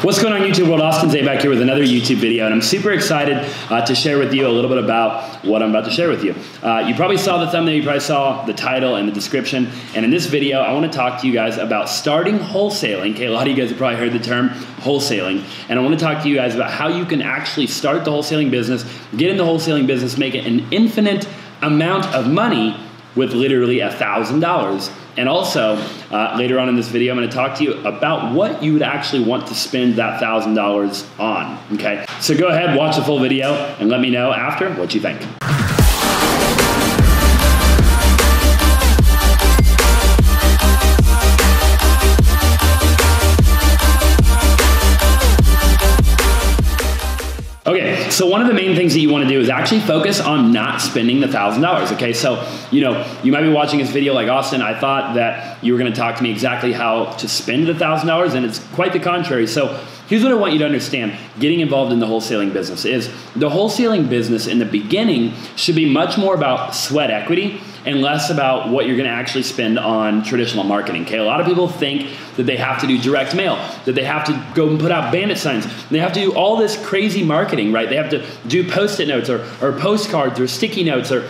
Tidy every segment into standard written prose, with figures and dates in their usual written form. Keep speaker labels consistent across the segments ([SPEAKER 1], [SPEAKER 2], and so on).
[SPEAKER 1] What's going on YouTube world? Austin Zaback here with another YouTube video, and I'm super excited to share with you a little bit about what I'm about to share with you. You probably saw the thumbnail, you probably saw the title and the description, and in this video I want to talk to you guys about starting wholesaling. Okay, a lot of you guys have probably heard the term wholesaling, and I want to talk to you guys about how you can actually start the wholesaling business, get in the wholesaling business, make it an infinite amount of money with literally $1,000. And also, later on in this video, I'm going to talk to you about what you would actually want to spend that $1,000 on, okay? So go ahead, watch the full video, and let me know after what you think. Okay, so one of the main things that you want to do is actually focus on not spending the $1,000, okay? So, you might be watching this video like, Austin, I thought that you were going to talk to me exactly how to spend the $1,000, and it's quite the contrary. So here's what I want you to understand getting involved in the wholesaling business is the wholesaling business in the beginning should be much more about sweat equity and less about what you're going to actually spend on traditional marketing. Okay, a lot of people think that they have to do direct mail, that they have to go and put out bandit signs, they have to do all this crazy marketing, right? They have to do post-it notes or postcards or sticky notes or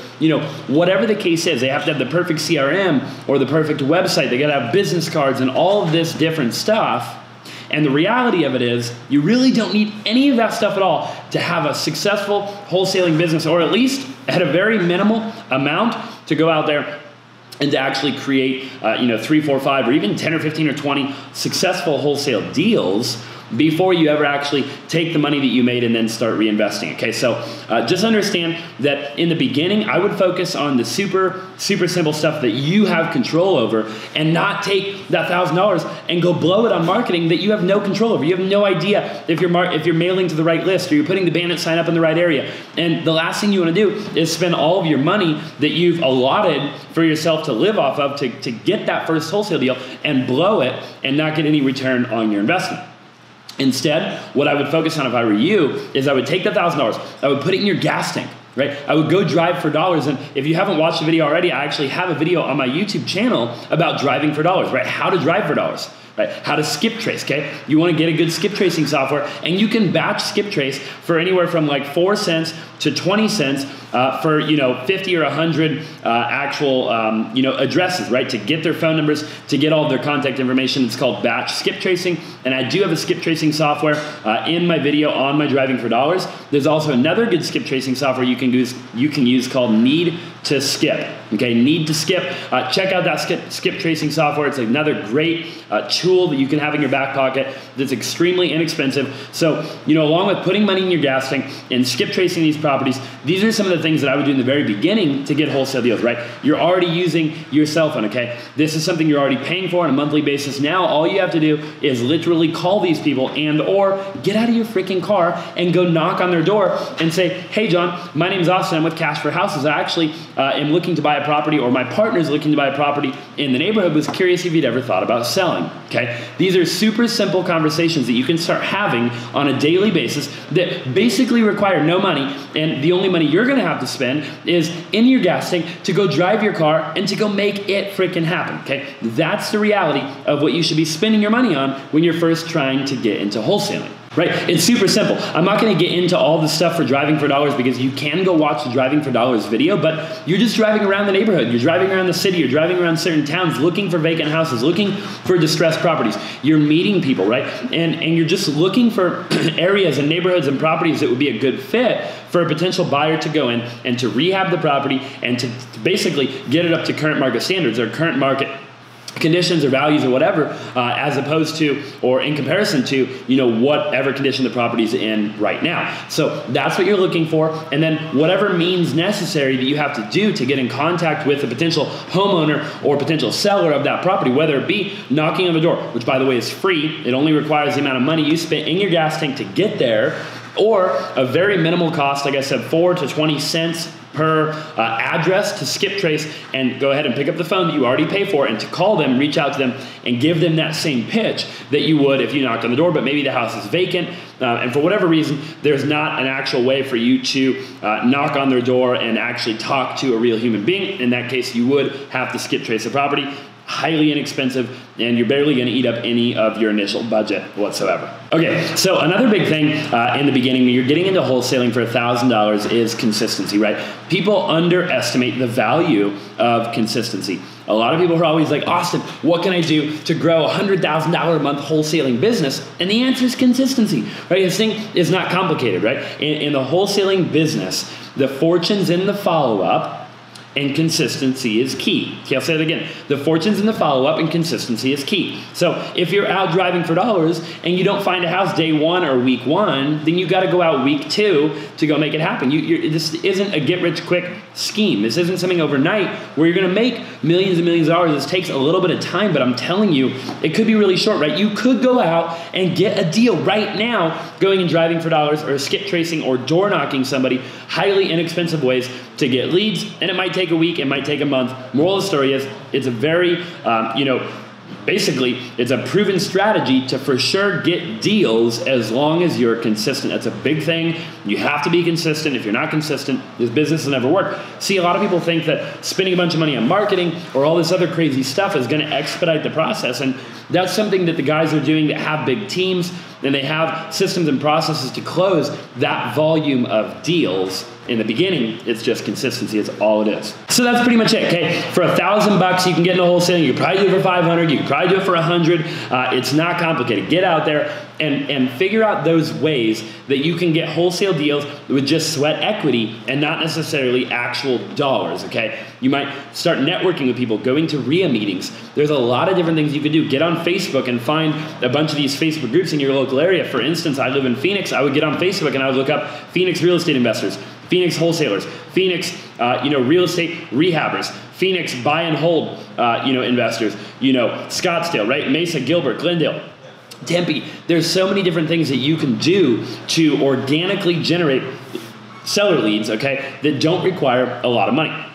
[SPEAKER 1] whatever the case is. They have to have the perfect CRM or the perfect website. They got to have business cards and all of this different stuff. And the reality of it is you really don't need any of that stuff at all to have a successful wholesaling business, or at least at a very minimal amount to go out there and to actually create 3, 4, 5, or even 10 or 15 or 20 successful wholesale deals before you ever actually take the money that you made and then start reinvesting. Okay, so just understand that in the beginning, I would focus on the super simple stuff that you have control over and not take that $1,000 and go blow it on marketing that you have no control over. You have no idea if you're mailing to the right list or you're putting the bandit sign up in the right area. And the last thing you want to do is spend all of your money that you've allotted for yourself to live off of to get that first wholesale deal and blow it and not get any return on your investment. Instead, what I would focus on if I were you is I would take the $1,000, I would put it in your gas tank, right? I would go drive for dollars. And if you haven't watched the video already, I actually have a video on my YouTube channel about driving for dollars, right? How to drive for dollars, right? How to skip trace, okay? You want to get a good skip tracing software, and you can batch skip trace for anywhere from like 4 cents to 20 cents for 50 or 100 actual addresses, right? To get their phone numbers, to get all their contact information. It's called batch skip tracing, and I do have a skip tracing software in my video on my driving for dollars. There's also another good skip tracing software you can use called Need to Skip. Okay, Need to Skip. Check out that skip tracing software. It's another great tool that you can have in your back pocket that's extremely inexpensive. So, along with putting money in your gas tank and skip tracing these properties, these are some of the things that I would do in the very beginning to get wholesale deals, right? You're already using your cell phone, okay? This is something you're already paying for on a monthly basis. Now, all you have to do is literally call these people or get out of your freaking car and go knock on their door and say, hey, John, my name's Austin. I'm with Cash for Houses. I actually am looking to buy a property, or my partner's looking to buy a property in the neighborhood, was curious if you'd ever thought about selling, okay? These are super simple conversations that you can start having on a daily basis that basically require no money, and the only money you're going to have to spend is in your gas tank to go drive your car and to go make it freaking happen, okay? That's the reality of what you should be spending your money on when you're first trying to get into wholesaling. Right? It's super simple. I'm not going to get into all the stuff for driving for dollars because you can go watch the driving for dollars video, but you're just driving around the neighborhood. You're driving around the city. You're driving around certain towns looking for vacant houses, looking for distressed properties. You're meeting people, right? And you're just looking for areas and neighborhoods and properties that would be a good fit for a potential buyer to go in and to rehab the property and to basically get it up to current market standards or current market conditions or values or whatever, as opposed to, or in comparison to, whatever condition the property's in right now. So that's what you're looking for. And then whatever means necessary that you have to do to get in contact with a potential homeowner or potential seller of that property, whether it be knocking on the door, which by the way is free. It only requires the amount of money you spent in your gas tank to get there, or a very minimal cost, like I said, 4 to 20 cents per address to skip trace, and go ahead and pick up the phone that you already pay for and to call them, reach out to them, and give them that same pitch that you would if you knocked on the door, but maybe the house is vacant, and for whatever reason, there's not an actual way for you to knock on their door and actually talk to a real human being. In that case, you would have to skip trace the property. Highly inexpensive, and you're barely going to eat up any of your initial budget whatsoever. Okay, so another big thing in the beginning when you're getting into wholesaling for $1,000 is consistency, right? People underestimate the value of consistency. A lot of people are always like, Austin, what can I do to grow a $100,000 a month wholesaling business? And the answer is consistency, right? This thing is not complicated, right? In the wholesaling business, the fortune's in the follow-up, and consistency is key. Okay, I'll say it again. The fortune's in the follow-up and consistency is key. So if you're out driving for dollars and you don't find a house day one or week one, then you got to go out week two to go make it happen. This isn't a get-rich-quick scheme. This isn't something overnight where you're going to make millions and millions of dollars. This takes a little bit of time, but I'm telling you, it could be really short, right? You could go out and get a deal right now going and driving for dollars or skip tracing or door knocking somebody, highly inexpensive ways to get leads, and it might take a week, it might take a month. Moral of the story is, it's a very, basically, it's a proven strategy to for sure get deals as long as you're consistent. That's a big thing. You have to be consistent. If you're not consistent, this business will never work. See, a lot of people think that spending a bunch of money on marketing or all this other crazy stuff is going to expedite the process, and that's something that the guys are doing that have big teams and they have systems and processes to close that volume of deals. In the beginning, it's just consistency. It's all it is. So that's pretty much it, okay? For $1,000, you can get into wholesaling. You can probably do it for 500. You can probably do it for 100. It's not complicated. Get out there and figure out those ways that you can get wholesale deals with just sweat equity and not necessarily actual dollars, okay? You might start networking with people, going to RIA meetings. There's a lot of different things you can do. Get on Facebook and find a bunch of these Facebook groups in your local area. For instance, I live in Phoenix. I would get on Facebook and I would look up Phoenix real estate investors, Phoenix wholesalers, Phoenix, real estate rehabbers, Phoenix buy and hold, investors, Scottsdale, right? Mesa, Gilbert, Glendale, Tempe. There's so many different things that you can do to organically generate seller leads, okay, that don't require a lot of money.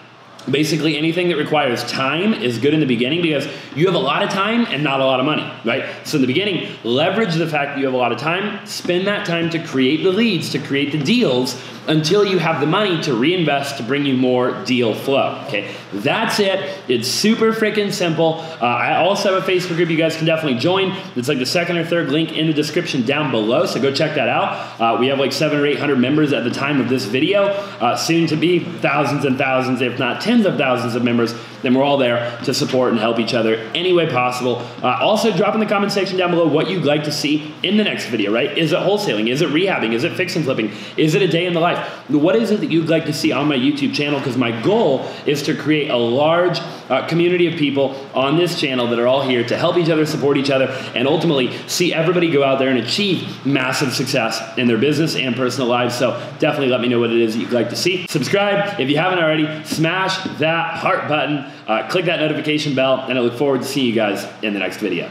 [SPEAKER 1] Basically, anything that requires time is good in the beginning because you have a lot of time and not a lot of money, right? So in the beginning, leverage the fact that you have a lot of time, spend that time to create the leads, to create the deals until you have the money to reinvest to bring you more deal flow, okay? That's it. It's super freaking simple. I also have a Facebook group you guys can definitely join. It's like the second or third link in the description down below, so go check that out. We have like 700 or 800 members at the time of this video, soon to be thousands and thousands, if not tens of thousands of members. Then we're all there to support and help each other any way possible. Also, drop in the comment section down below what you'd like to see in the next video, right? Is it wholesaling? Is it rehabbing? Is it fix and flipping? Is it a day in the life? What is it that you'd like to see on my YouTube channel? Because my goal is to create a large community of people on this channel that are all here to help each other, support each other, and ultimately see everybody go out there and achieve massive success in their business and personal lives. So definitely let me know what it is that you'd like to see. Subscribe if you haven't already. Smash that heart button. Click that notification bell, and I look forward to seeing you guys in the next video.